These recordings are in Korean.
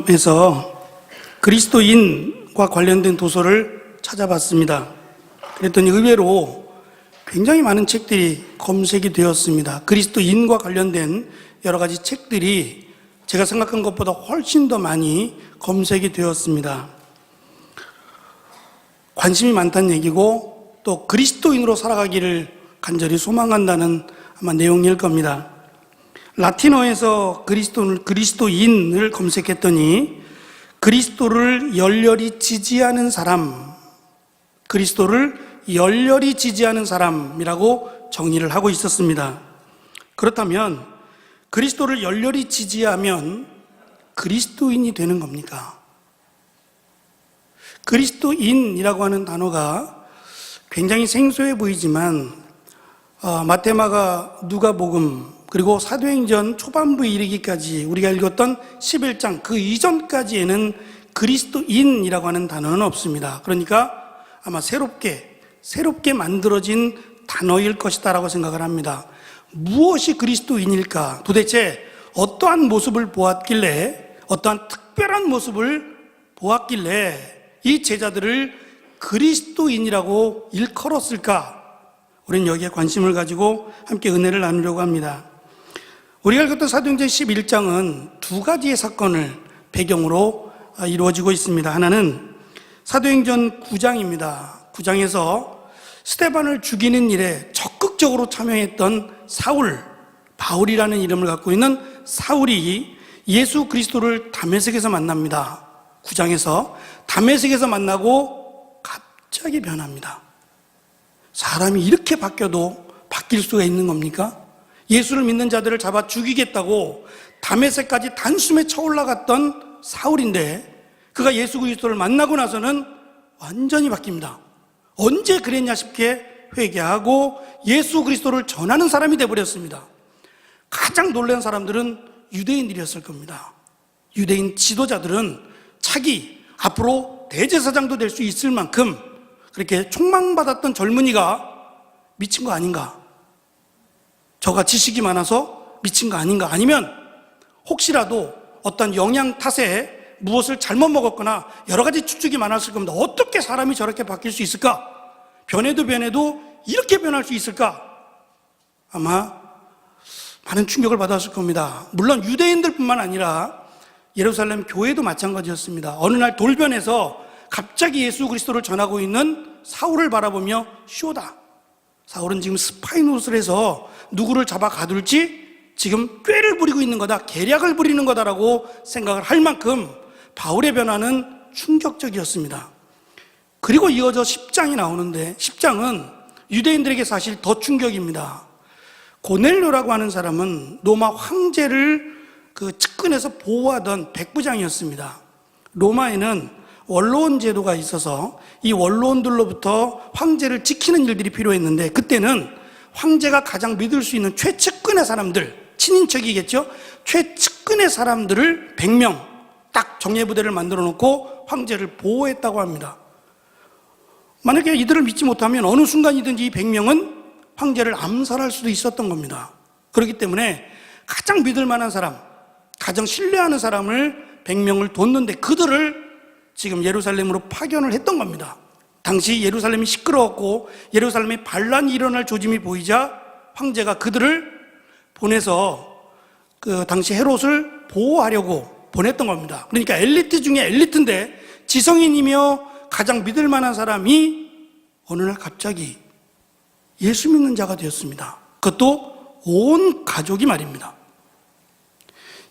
에서 그리스도인과 관련된 도서를 찾아봤습니다. 그랬더니 의외로 굉장히 많은 책들이 검색이 되었습니다. 그리스도인과 관련된 여러 가지 책들이 제가 생각한 것보다 훨씬 더 많이 검색이 되었습니다. 관심이 많다는 얘기고 또 그리스도인으로 살아가기를 간절히 소망한다는 아마 내용일 겁니다. 라틴어에서 그리스도인을 검색했더니 그리스도를 열렬히 지지하는 사람, 그리스도를 열렬히 지지하는 사람이라고 정의를 하고 있었습니다. 그렇다면 그리스도를 열렬히 지지하면 그리스도인이 되는 겁니까? 그리스도인이라고 하는 단어가 굉장히 생소해 보이지만 마태마가, 누가복음, 그리고 사도행전 초반부에 이르기까지 우리가 읽었던 11장 그 이전까지에는 그리스도인이라고 하는 단어는 없습니다. 그러니까 아마 새롭게 만들어진 단어일 것이다 라고 생각을 합니다. 무엇이 그리스도인일까? 도대체 어떠한 모습을 보았길래, 어떠한 특별한 모습을 보았길래 이 제자들을 그리스도인이라고 일컬었을까? 우리는 여기에 관심을 가지고 함께 은혜를 나누려고 합니다. 우리가 읽었던 사도행전 11장은 두 가지의 사건을 배경으로 이루어지고 있습니다. 하나는 사도행전 9장입니다. 9장에서 스데반을 죽이는 일에 적극적으로 참여했던 사울, 바울이라는 이름을 갖고 있는 사울이 예수 그리스도를 다메섹에서 만납니다. 9장에서 다메섹에서 만나고 갑자기 변합니다. 사람이 이렇게 바뀌어도 바뀔 수가 있는 겁니까? 예수를 믿는 자들을 잡아 죽이겠다고 다메섹까지 단숨에 쳐올라갔던 사울인데 그가 예수 그리스도를 만나고 나서는 완전히 바뀝니다. 언제 그랬냐 싶게 회개하고 예수 그리스도를 전하는 사람이 되어버렸습니다. 가장 놀란 사람들은 유대인들이었을 겁니다. 유대인 지도자들은 자기 앞으로 대제사장도 될 수 있을 만큼 그렇게 촉망받았던 젊은이가 미친 거 아닌가? 저가 지식이 많아서 미친 거 아닌가? 아니면 혹시라도 어떤 영양 탓에 무엇을 잘못 먹었거나 여러 가지 추측이 많았을 겁니다. 어떻게 사람이 저렇게 바뀔 수 있을까? 변해도 이렇게 변할 수 있을까? 아마 많은 충격을 받았을 겁니다. 물론 유대인들뿐만 아니라 예루살렘 교회도 마찬가지였습니다. 어느 날 돌변해서 갑자기 예수 그리스도를 전하고 있는 사울을 바라보며 쇼다. 사울은 지금 스파이 노릇을 해서 누구를 잡아 가둘지 지금 꾀를 부리고 있는 거다, 계략을 부리는 거다라고 생각을 할 만큼 바울의 변화는 충격적이었습니다. 그리고 이어져 10장이 나오는데 10장은 유대인들에게 사실 더 충격입니다. 고넬료라고 하는 사람은 로마 황제를 측근에서 보호하던 백부장이었습니다. 로마에는 원로원 제도가 있어서 이 원로원들로부터 황제를 지키는 일들이 필요했는데 그때는 황제가 가장 믿을 수 있는 최측근의 사람들, 친인척이겠죠? 최측근의 사람들을 100명 딱 정예부대를 만들어 놓고 황제를 보호했다고 합니다. 만약에 이들을 믿지 못하면 어느 순간이든지 이 100명은 황제를 암살할 수도 있었던 겁니다. 그렇기 때문에 가장 믿을 만한 사람, 가장 신뢰하는 사람을 100명을 뒀는데 그들을 지금 예루살렘으로 파견을 했던 겁니다. 당시 예루살렘이 시끄러웠고 예루살렘에 반란이 일어날 조짐이 보이자 황제가 그들을 보내서 당시 헤롯을 보호하려고 보냈던 겁니다. 그러니까 엘리트 중에 엘리트인데 지성인이며 가장 믿을 만한 사람이 어느 날 갑자기 예수 믿는 자가 되었습니다. 그것도 온 가족이 말입니다.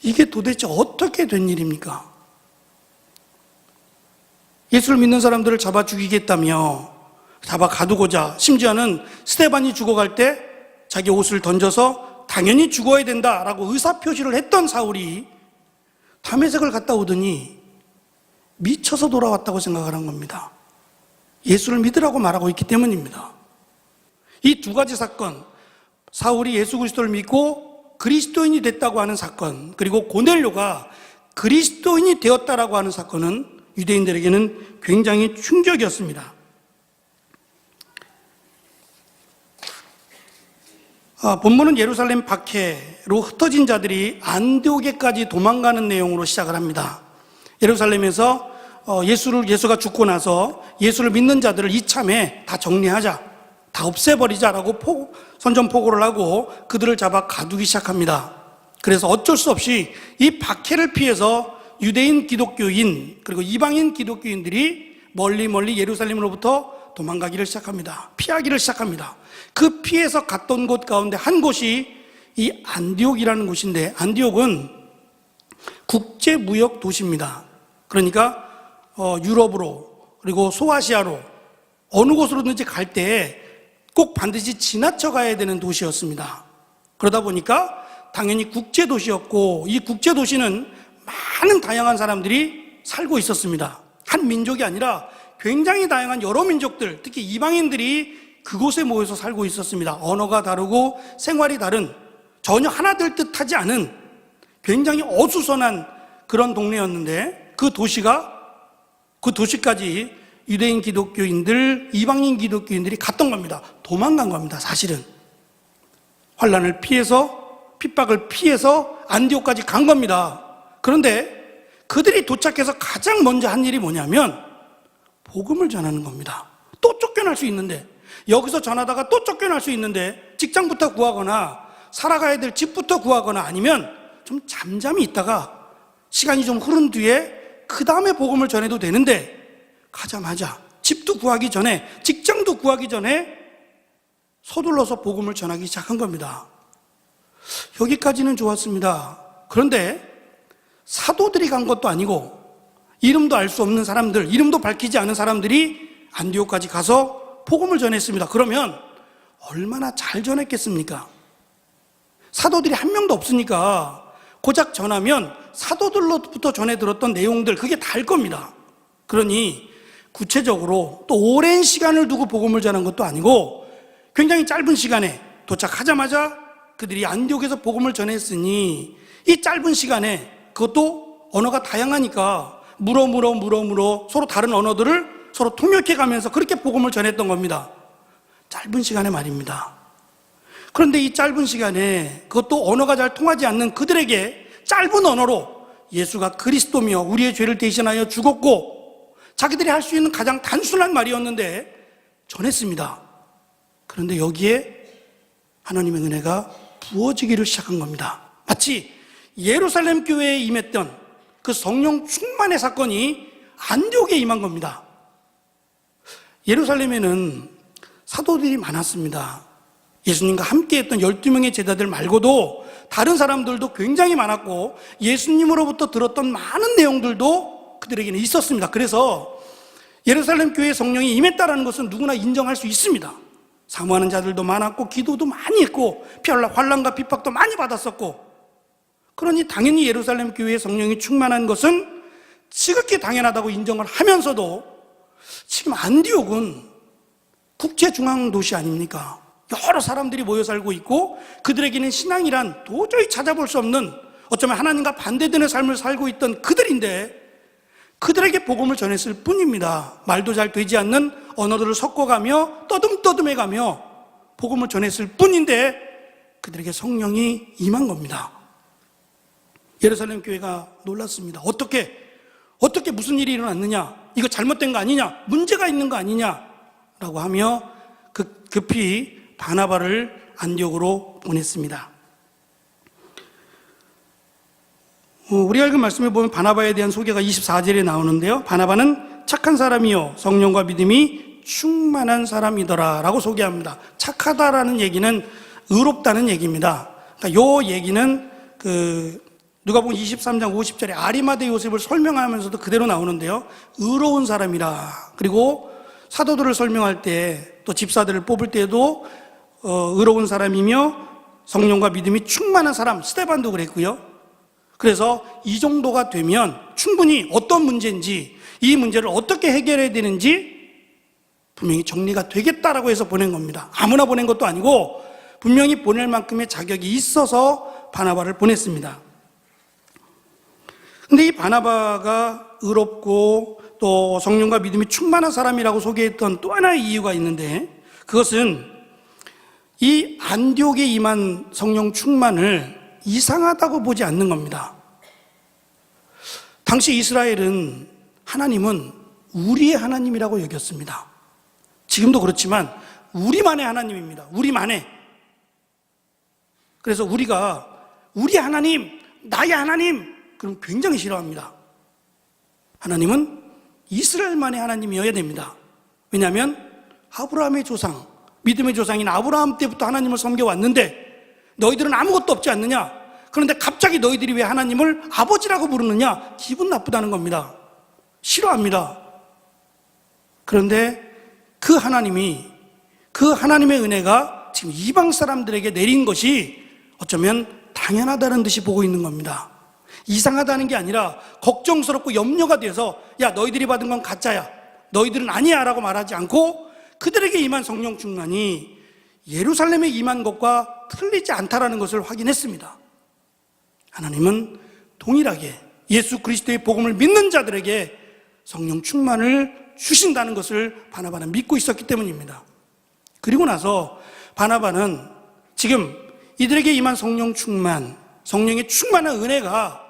이게 도대체 어떻게 된 일입니까? 예수를 믿는 사람들을 잡아 죽이겠다며 잡아 가두고자 심지어는 스데반이 죽어갈 때 자기 옷을 던져서 당연히 죽어야 된다라고 의사표시를 했던 사울이 다메섹을 갔다 오더니 미쳐서 돌아왔다고 생각을 한 겁니다. 예수를 믿으라고 말하고 있기 때문입니다. 이 두 가지 사건, 사울이 예수 그리스도를 믿고 그리스도인이 됐다고 하는 사건, 그리고 고넬료가 그리스도인이 되었다라고 하는 사건은 유대인들에게는 굉장히 충격이었습니다. 본문은 예루살렘 밖으로 흩어진 자들이 안디오게까지 도망가는 내용으로 시작을 합니다. 예루살렘에서 예수가 죽고 나서 예수를 믿는 자들을 이참에 다 정리하자, 다 없애버리자라고 선전포고를 하고 그들을 잡아 가두기 시작합니다. 그래서 어쩔 수 없이 이 박해를 피해서 유대인 기독교인 그리고 이방인 기독교인들이 멀리 예루살렘으로부터 도망가기를 시작합니다. 피하기를 시작합니다. 그 피해서 갔던 곳 가운데 한 곳이 이 안디옥이라는 곳인데, 안디옥은 국제무역 도시입니다. 그러니까 유럽으로 그리고 소아시아로 어느 곳으로든지 갈 때 꼭 반드시 지나쳐 가야 되는 도시였습니다. 그러다 보니까 당연히 국제도시였고, 이 국제도시는 많은 다양한 사람들이 살고 있었습니다. 한 민족이 아니라 굉장히 다양한 여러 민족들, 특히 이방인들이 그곳에 모여서 살고 있었습니다. 언어가 다르고 생활이 다른, 전혀 하나 될 듯하지 않은 굉장히 어수선한 그런 동네였는데, 그 도시까지 유대인 기독교인들, 이방인 기독교인들이 갔던 겁니다. 도망간 겁니다, 사실은. 환난을 피해서, 핍박을 피해서 안디옥까지 간 겁니다. 그런데 그들이 도착해서 가장 먼저 한 일이 뭐냐면 복음을 전하는 겁니다. 또 쫓겨날 수 있는데, 여기서 전하다가 또 쫓겨날 수 있는데 직장부터 구하거나 살아가야 될 집부터 구하거나 아니면 좀 잠잠히 있다가 시간이 좀 흐른 뒤에 그 다음에 복음을 전해도 되는데, 가자마자 집도 구하기 전에, 직장도 구하기 전에 서둘러서 복음을 전하기 시작한 겁니다. 여기까지는 좋았습니다. 그런데 사도들이 간 것도 아니고 이름도 알 수 없는 사람들, 이름도 밝히지 않은 사람들이 안디옥까지 가서 복음을 전했습니다. 그러면 얼마나 잘 전했겠습니까? 사도들이 한 명도 없으니까 고작 전하면 사도들로부터 전해 들었던 내용들, 그게 다일 겁니다. 그러니 구체적으로 또 오랜 시간을 두고 복음을 전한 것도 아니고 굉장히 짧은 시간에 도착하자마자 그들이 안디옥에서 복음을 전했으니, 이 짧은 시간에, 그것도 언어가 다양하니까 물어 서로 다른 언어들을 서로 통역해 가면서 그렇게 복음을 전했던 겁니다. 짧은 시간에 말입니다. 그런데 이 짧은 시간에, 그것도 언어가 잘 통하지 않는 그들에게 짧은 언어로 예수가 그리스도며 우리의 죄를 대신하여 죽었고, 자기들이 할 수 있는 가장 단순한 말이었는데 전했습니다. 그런데 여기에 하나님의 은혜가 부어지기를 시작한 겁니다. 마치 예루살렘 교회에 임했던 그 성령 충만의 사건이 안디옥에 임한 겁니다. 예루살렘에는 사도들이 많았습니다. 예수님과 함께했던 12명의 제자들 말고도 다른 사람들도 굉장히 많았고, 예수님으로부터 들었던 많은 내용들도 그들에게는 있었습니다. 그래서 예루살렘 교회의 성령이 임했다라는 것은 누구나 인정할 수 있습니다. 사모하는 자들도 많았고, 기도도 많이 했고, 환난과 핍박도 많이 받았었고, 그러니 당연히 예루살렘 교회의 성령이 충만한 것은 지극히 당연하다고 인정을 하면서도, 지금 안디옥은 국제중앙도시 아닙니까? 여러 사람들이 모여 살고 있고, 그들에게는 신앙이란 도저히 찾아볼 수 없는, 어쩌면 하나님과 반대되는 삶을 살고 있던 그들인데, 그들에게 복음을 전했을 뿐입니다. 말도 잘 되지 않는 언어들을 섞어가며 떠듬떠듬해가며 복음을 전했을 뿐인데 그들에게 성령이 임한 겁니다. 예루살렘 교회가 놀랐습니다. 어떻게 무슨 일이 일어났느냐? 이거 잘못된 거 아니냐? 문제가 있는 거 아니냐? 라고 하며 급히 바나바를 안디옥으로 보냈습니다. 우리가 읽은 말씀에 보면 바나바에 대한 소개가 24절에 나오는데요. 바나바는 착한 사람이요 성령과 믿음이 충만한 사람이더라 라고 소개합니다. 착하다라는 얘기는 의롭다는 얘기입니다. 그러니까 요 얘기는 누가복음 23장 50절에 아리마대 요셉을 설명하면서도 그대로 나오는데요. 의로운 사람이라. 그리고 사도들을 설명할 때, 또 집사들을 뽑을 때도 의로운 사람이며 성령과 믿음이 충만한 사람, 스데반도 그랬고요. 그래서 이 정도가 되면 충분히 어떤 문제인지, 이 문제를 어떻게 해결해야 되는지 분명히 정리가 되겠다라고 해서 보낸 겁니다. 아무나 보낸 것도 아니고 분명히 보낼 만큼의 자격이 있어서 바나바를 보냈습니다. 근데 이 바나바가 의롭고 또 성령과 믿음이 충만한 사람이라고 소개했던 또 하나의 이유가 있는데, 그것은 이 안디옥에 임한 성령 충만을 이상하다고 보지 않는 겁니다. 당시 이스라엘은 하나님은 우리의 하나님이라고 여겼습니다. 지금도 그렇지만 우리만의 하나님입니다. 우리만의. 그래서 우리가 우리 하나님, 나의 하나님, 그럼 굉장히 싫어합니다. 하나님은 이스라엘만의 하나님이어야 됩니다. 왜냐하면 아브라함의 조상, 믿음의 조상인 아브라함 때부터 하나님을 섬겨왔는데 너희들은 아무것도 없지 않느냐? 그런데 갑자기 너희들이 왜 하나님을 아버지라고 부르느냐? 기분 나쁘다는 겁니다. 싫어합니다. 그런데 그 하나님이, 그 하나님의 은혜가 지금 이방 사람들에게 내린 것이 어쩌면 당연하다는 듯이 보고 있는 겁니다. 이상하다는 게 아니라 걱정스럽고 염려가 돼서 야, 너희들이 받은 건 가짜야, 너희들은 아니야 라고 말하지 않고 그들에게 임한 성령 충만이 예루살렘에 임한 것과 틀리지 않다라는 것을 확인했습니다. 하나님은 동일하게 예수 그리스도의 복음을 믿는 자들에게 성령 충만을 주신다는 것을 바나바는 믿고 있었기 때문입니다. 그리고 나서 바나바는 지금 이들에게 임한 성령 충만, 성령의 충만한 은혜가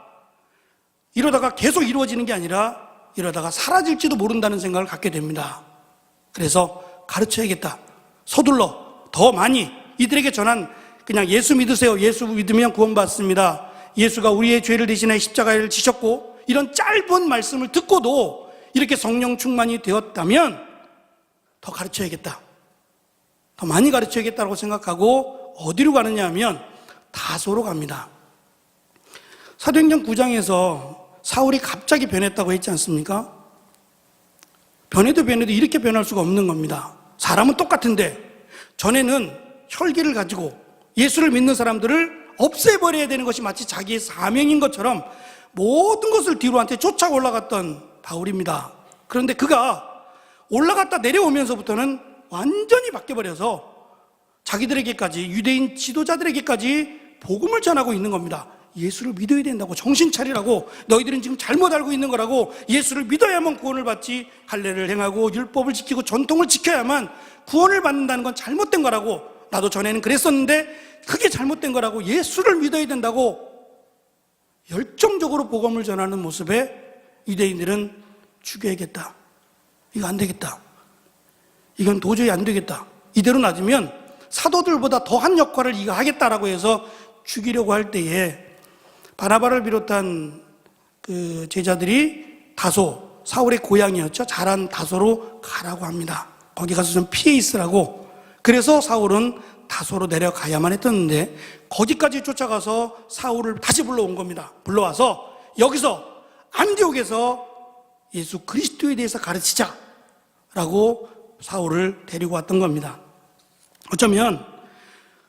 이러다가 계속 이루어지는 게 아니라 이러다가 사라질지도 모른다는 생각을 갖게 됩니다. 그래서 가르쳐야겠다. 서둘러 더 많이 이들에게 전한, 그냥 예수 믿으세요, 예수 믿으면 구원받습니다, 예수가 우리의 죄를 대신해 십자가를 지셨고, 이런 짧은 말씀을 듣고도 이렇게 성령 충만이 되었다면 더 가르쳐야겠다, 더 많이 가르쳐야겠다고 생각하고 어디로 가느냐 하면 다소로 갑니다. 사도행전 9장에서 사울이 갑자기 변했다고 했지 않습니까? 변해도 이렇게 변할 수가 없는 겁니다. 사람은 똑같은데 전에는 혈기를 가지고 예수를 믿는 사람들을 없애버려야 되는 것이 마치 자기의 사명인 것처럼 모든 것을 뒤로한테 쫓아 올라갔던 바울입니다. 그런데 그가 올라갔다 내려오면서부터는 완전히 바뀌어버려서 자기들에게까지, 유대인 지도자들에게까지 복음을 전하고 있는 겁니다. 예수를 믿어야 된다고, 정신 차리라고, 너희들은 지금 잘못 알고 있는 거라고, 예수를 믿어야만 구원을 받지, 할례를 행하고 율법을 지키고 전통을 지켜야만 구원을 받는다는 건 잘못된 거라고, 나도 전에는 그랬었는데 그게 잘못된 거라고, 예수를 믿어야 된다고 열정적으로 복음을 전하는 모습에 유대인들은 죽여야겠다, 이거 안 되겠다, 이건 도저히 안 되겠다, 이대로 놔두면 사도들보다 더한 역할을 이거 하겠다라고 해서 죽이려고 할 때에 바나바를 비롯한 그 제자들이 다소, 사울의 고향이었죠, 자란 다소로 가라고 합니다. 거기 가서 좀 피해 있으라고. 그래서 사울은 다소로 내려가야만 했었는데 거기까지 쫓아가서 사울을 다시 불러온 겁니다. 불러와서 여기서 안디옥에서 예수 그리스도에 대해서 가르치자라고 사울을 데리고 왔던 겁니다. 어쩌면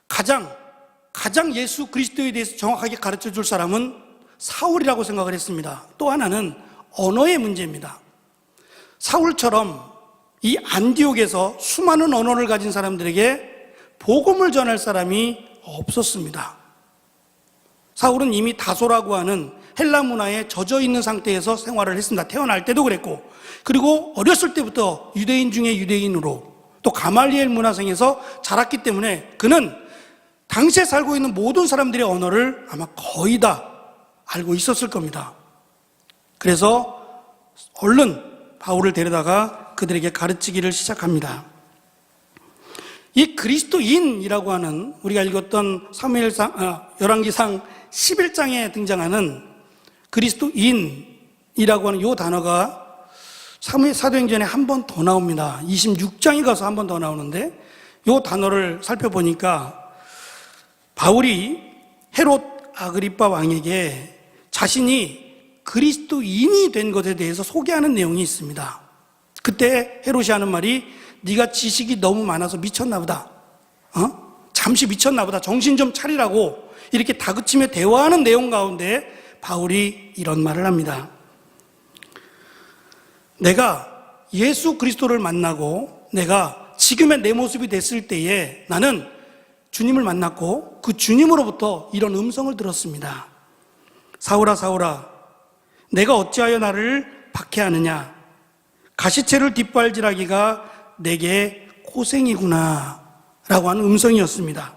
가장 예수 그리스도에 대해서 정확하게 가르쳐 줄 사람은 사울이라고 생각을 했습니다. 또 하나는 언어의 문제입니다. 사울처럼 이 안디옥에서 수많은 언어를 가진 사람들에게 복음을 전할 사람이 없었습니다. 사울은 이미 다소라고 하는 헬라 문화에 젖어 있는 상태에서 생활을 했습니다. 태어날 때도 그랬고, 그리고 어렸을 때부터 유대인 중에 유대인으로 또 가말리엘 문화생에서 자랐기 때문에 그는 당시에 살고 있는 모든 사람들의 언어를 아마 거의 다 알고 있었을 겁니다. 그래서 얼른 바울을 데려다가 그들에게 가르치기를 시작합니다. 이 그리스도인이라고 하는, 우리가 읽었던 열왕기상 11장에 등장하는 그리스도인이라고 하는 이 단어가 사도행전에 한 번 더 나옵니다. 26장에 가서 한 번 더 나오는데 이 단어를 살펴보니까 바울이 헤롯 아그리빠 왕에게 자신이 그리스도인이 된 것에 대해서 소개하는 내용이 있습니다. 그때 헤롯이 하는 말이, 네가 지식이 너무 많아서 미쳤나 보다, 잠시 미쳤나 보다, 정신 좀 차리라고 이렇게 다그치며 대화하는 내용 가운데 바울이 이런 말을 합니다. 내가 예수 그리스도를 만나고 내가 지금의 내 모습이 됐을 때에 나는 주님을 만났고 그 주님으로부터 이런 음성을 들었습니다. 사울아 사울아, 내가 어찌하여 나를 박해하느냐? 가시채를 뒷발질하기가 내게 고생이구나 라고 하는 음성이었습니다.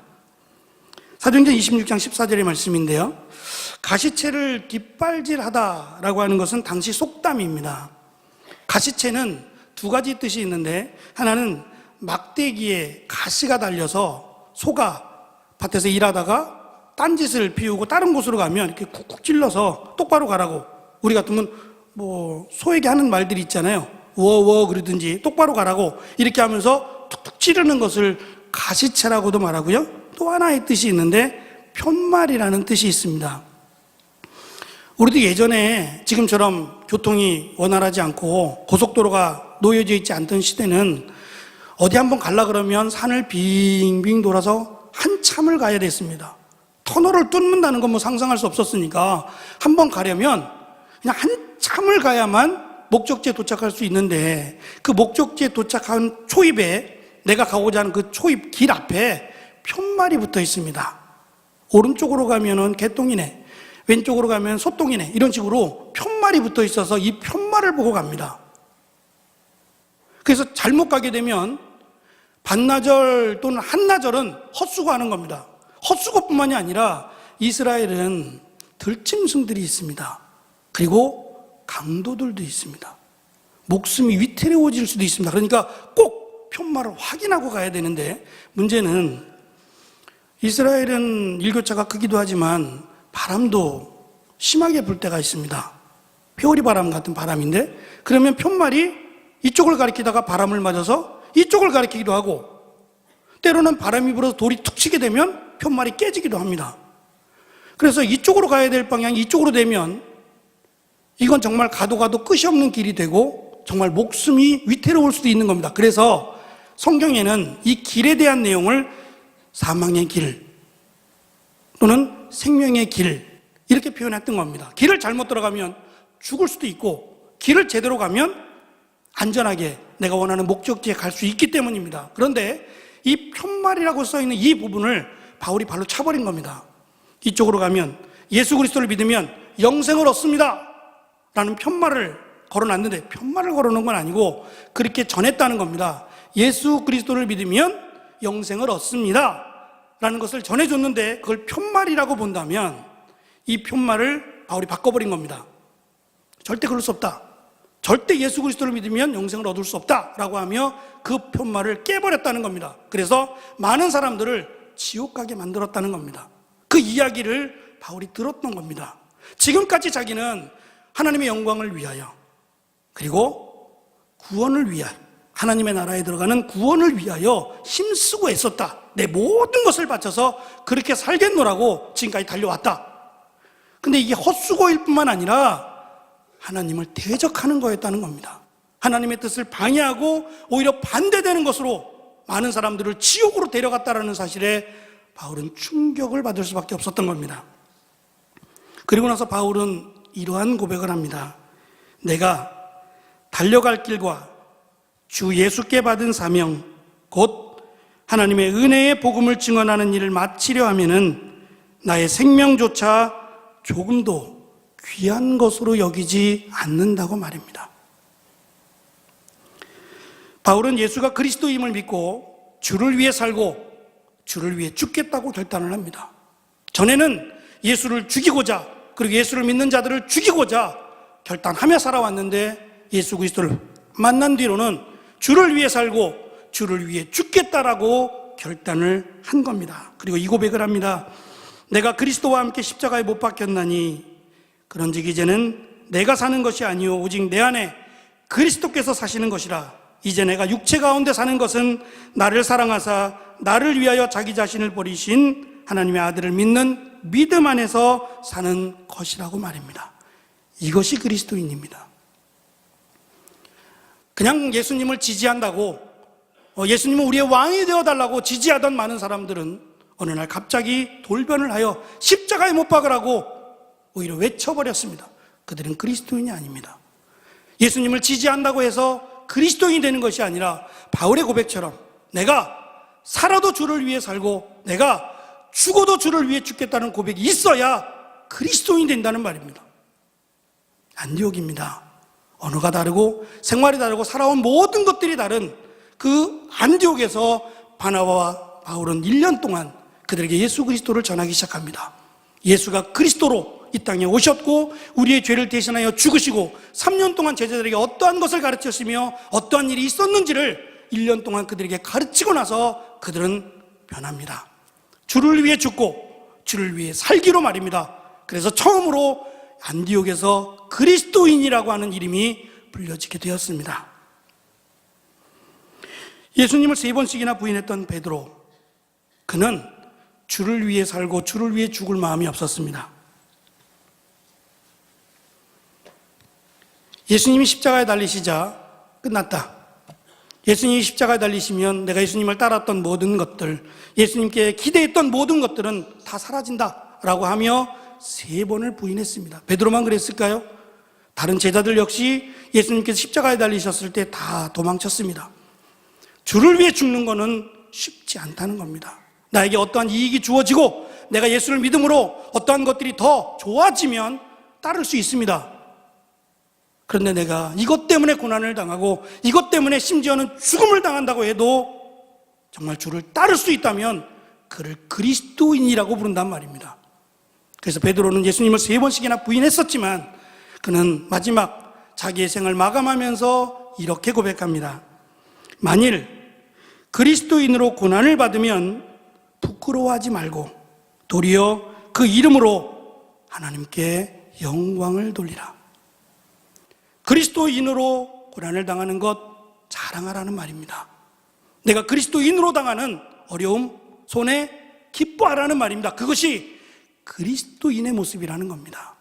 사도행전 26장 14절의 말씀인데요. 가시채를 깃발질하다라고 하는 것은 당시 속담입니다. 가시채는 두 가지 뜻이 있는데, 하나는 막대기에 가시가 달려서 소가 밭에서 일하다가 딴짓을 피우고 다른 곳으로 가면 이렇게 쿡쿡 찔러서 똑바로 가라고, 우리 같으면 뭐 소에게 하는 말들이 있잖아요. 워워 그러든지 똑바로 가라고 이렇게 하면서 툭툭 찌르는 것을 가시채라고도 말하고요. 또 하나의 뜻이 있는데 편말이라는 뜻이 있습니다. 우리도 예전에 지금처럼 교통이 원활하지 않고 고속도로가 놓여져 있지 않던 시대는 어디 한번 가려 그러면 산을 빙빙 돌아서 한참을 가야 됐습니다. 터널을 뚫는다는 건 뭐 상상할 수 없었으니까 한번 가려면 그냥 한참을 가야만 목적지에 도착할 수 있는데, 그 목적지에 도착한 초입에, 내가 가고자 하는 그 초입 길 앞에 편말이 붙어 있습니다. 오른쪽으로 가면은 개똥이네, 왼쪽으로 가면 소똥이네, 이런 식으로 편말이 붙어 있어서 이 편말을 보고 갑니다. 그래서 잘못 가게 되면 반나절 또는 한나절은 헛수고하는 겁니다. 헛수고뿐만이 아니라 이스라엘은 들짐승들이 있습니다. 그리고 강도들도 있습니다. 목숨이 위태로워질 수도 있습니다. 그러니까 꼭 편말을 확인하고 가야 되는데, 문제는 이스라엘은 일교차가 크기도 하지만 바람도 심하게 불 때가 있습니다. 회오리 바람 같은 바람인데, 그러면 편말이 이쪽을 가리키다가 바람을 맞아서 이쪽을 가리키기도 하고, 때로는 바람이 불어서 돌이 툭 치게 되면 편말이 깨지기도 합니다. 그래서 이쪽으로 가야 될 방향이 이쪽으로 되면 이건 정말 가도 끝이 없는 길이 되고 정말 목숨이 위태로울 수도 있는 겁니다. 그래서 성경에는 이 길에 대한 내용을 사망의 길 또는 생명의 길 이렇게 표현했던 겁니다. 길을 잘못 들어가면 죽을 수도 있고, 길을 제대로 가면 안전하게 내가 원하는 목적지에 갈 수 있기 때문입니다. 그런데 이 편말이라고 써있는 이 부분을 바울이 발로 차버린 겁니다. 이쪽으로 가면, 예수 그리스도를 믿으면 영생을 얻습니다 라는 편말을 걸어놨는데, 편말을 걸어놓은 건 아니고 그렇게 전했다는 겁니다. 예수 그리스도를 믿으면 영생을 얻습니다 라는 것을 전해줬는데, 그걸 편말이라고 본다면 이 편말을 바울이 바꿔버린 겁니다. 절대 그럴 수 없다, 절대 예수 그리스도를 믿으면 영생을 얻을 수 없다라고 하며 그 편말을 깨버렸다는 겁니다. 그래서 많은 사람들을 지옥 가게 만들었다는 겁니다. 그 이야기를 바울이 들었던 겁니다. 지금까지 자기는 하나님의 영광을 위하여, 그리고 구원을 위하여, 하나님의 나라에 들어가는 구원을 위하여 힘쓰고 애썼다, 내 모든 것을 바쳐서 그렇게 살겠노라고 지금까지 달려왔다. 근데 이게 헛수고일 뿐만 아니라 하나님을 대적하는 거였다는 겁니다. 하나님의 뜻을 방해하고 오히려 반대되는 것으로 많은 사람들을 지옥으로 데려갔다는 사실에 바울은 충격을 받을 수밖에 없었던 겁니다. 그리고 나서 바울은 이러한 고백을 합니다. 내가 달려갈 길과 주 예수께 받은 사명, 곧 하나님의 은혜의 복음을 증언하는 일을 마치려 하면은 나의 생명조차 조금도 귀한 것으로 여기지 않는다고 말입니다. 바울은 예수가 그리스도임을 믿고 주를 위해 살고 주를 위해 죽겠다고 결단을 합니다. 전에는 예수를 죽이고자, 그리고 예수를 믿는 자들을 죽이고자 결단하며 살아왔는데, 예수 그리스도를 만난 뒤로는 주를 위해 살고 주를 위해 죽겠다라고 결단을 한 겁니다. 그리고 이 고백을 합니다. 내가 그리스도와 함께 십자가에 못 박혔나니 그런즉 이제는 내가 사는 것이 아니요 오직 내 안에 그리스도께서 사시는 것이라. 이제 내가 육체 가운데 사는 것은 나를 사랑하사 나를 위하여 자기 자신을 버리신 하나님의 아들을 믿는 믿음 안에서 사는 것이라고 말입니다. 이것이 그리스도인입니다. 그냥 예수님을 지지한다고, 예수님은 우리의 왕이 되어달라고 지지하던 많은 사람들은 어느 날 갑자기 돌변을 하여 십자가에 못 박으라고 오히려 외쳐버렸습니다. 그들은 그리스도인이 아닙니다. 예수님을 지지한다고 해서 그리스도인이 되는 것이 아니라 바울의 고백처럼 내가 살아도 주를 위해 살고 내가 죽어도 주를 위해 죽겠다는 고백이 있어야 그리스도인이 된다는 말입니다. 안디옥입니다. 언어가 다르고 생활이 다르고 살아온 모든 것들이 다른 그 안디옥에서 바나바와 바울은 1년 동안 그들에게 예수 그리스도를 전하기 시작합니다. 예수가 그리스도로 이 땅에 오셨고 우리의 죄를 대신하여 죽으시고 3년 동안 제자들에게 어떠한 것을 가르쳤으며 어떠한 일이 있었는지를 1년 동안 그들에게 가르치고 나서 그들은 변합니다. 주를 위해 죽고 주를 위해 살기로 말입니다. 그래서 처음으로 안디옥에서 그리스도인이라고 하는 이름이 불려지게 되었습니다. 예수님을 3번씩이나 부인했던 베드로, 그는 주를 위해 살고 주를 위해 죽을 마음이 없었습니다. 예수님이 십자가에 달리시자 끝났다. 예수님이 십자가에 달리시면 내가 예수님을 따랐던 모든 것들, 예수님께 기대했던 모든 것들은 다 사라진다라고 하며 3번을 부인했습니다. 베드로만 그랬을까요? 다른 제자들 역시 예수님께서 십자가에 달리셨을 때 다 도망쳤습니다. 주를 위해 죽는 것은 쉽지 않다는 겁니다. 나에게 어떠한 이익이 주어지고 내가 예수를 믿음으로 어떠한 것들이 더 좋아지면 따를 수 있습니다. 그런데 내가 이것 때문에 고난을 당하고 이것 때문에 심지어는 죽음을 당한다고 해도 정말 주를 따를 수 있다면 그를 그리스도인이라고 부른단 말입니다. 그래서 베드로는 예수님을 3번씩이나 부인했었지만 그는 마지막 자기의 생을 마감하면서 이렇게 고백합니다. 만일 그리스도인으로 고난을 받으면 부끄러워하지 말고 도리어 그 이름으로 하나님께 영광을 돌리라. 그리스도인으로 고난을 당하는 것 자랑하라는 말입니다. 내가 그리스도인으로 당하는 어려움, 손해 기뻐하라는 말입니다. 그것이 그리스도인의 모습이라는 겁니다.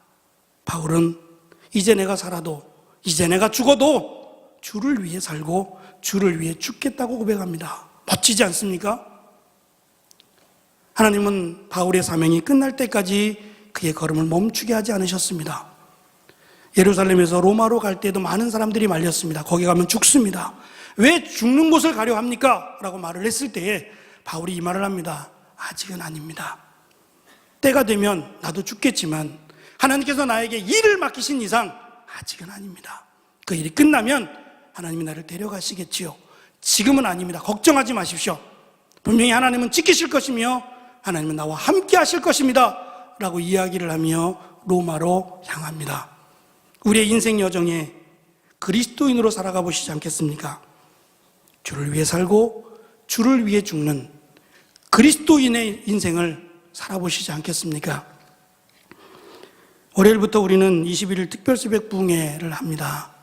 바울은 이제 내가 살아도 이제 내가 죽어도 주를 위해 살고 주를 위해 죽겠다고 고백합니다. 멋지지 않습니까? 하나님은 바울의 사명이 끝날 때까지 그의 걸음을 멈추게 하지 않으셨습니다. 예루살렘에서 로마로 갈 때도 많은 사람들이 말렸습니다. 거기 가면 죽습니다. 왜 죽는 곳을 가려 합니까? 라고 말을 했을 때에 바울이 이 말을 합니다. 아직은 아닙니다. 때가 되면 나도 죽겠지만 하나님께서 나에게 일을 맡기신 이상 아직은 아닙니다. 그 일이 끝나면 하나님이 나를 데려가시겠지요. 지금은 아닙니다. 걱정하지 마십시오. 분명히 하나님은 지키실 것이며 하나님은 나와 함께 하실 것입니다. 라고 이야기를 하며 로마로 향합니다. 우리의 인생 여정에 그리스도인으로 살아가 보시지 않겠습니까? 주를 위해 살고 주를 위해 죽는 그리스도인의 인생을 살아보시지 않겠습니까? 월요일부터 우리는 21일 특별새벽 부흥회를 합니다.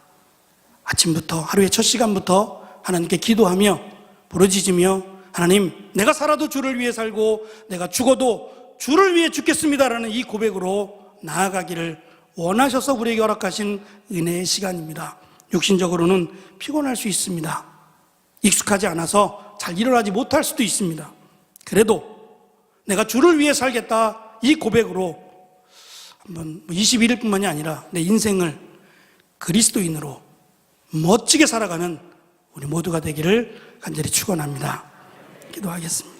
아침부터 하루의 첫 시간부터 하나님께 기도하며 부르짖으며 하나님, 내가 살아도 주를 위해 살고 내가 죽어도 주를 위해 죽겠습니다라는 이 고백으로 나아가기를 원하셔서 우리에게 허락하신 은혜의 시간입니다. 육신적으로는 피곤할 수 있습니다. 익숙하지 않아서 잘 일어나지 못할 수도 있습니다. 그래도 내가 주를 위해 살겠다 이 고백으로 한번 21일뿐만이 아니라 내 인생을 그리스도인으로 멋지게 살아가는 우리 모두가 되기를 간절히 축원합니다. 기도하겠습니다.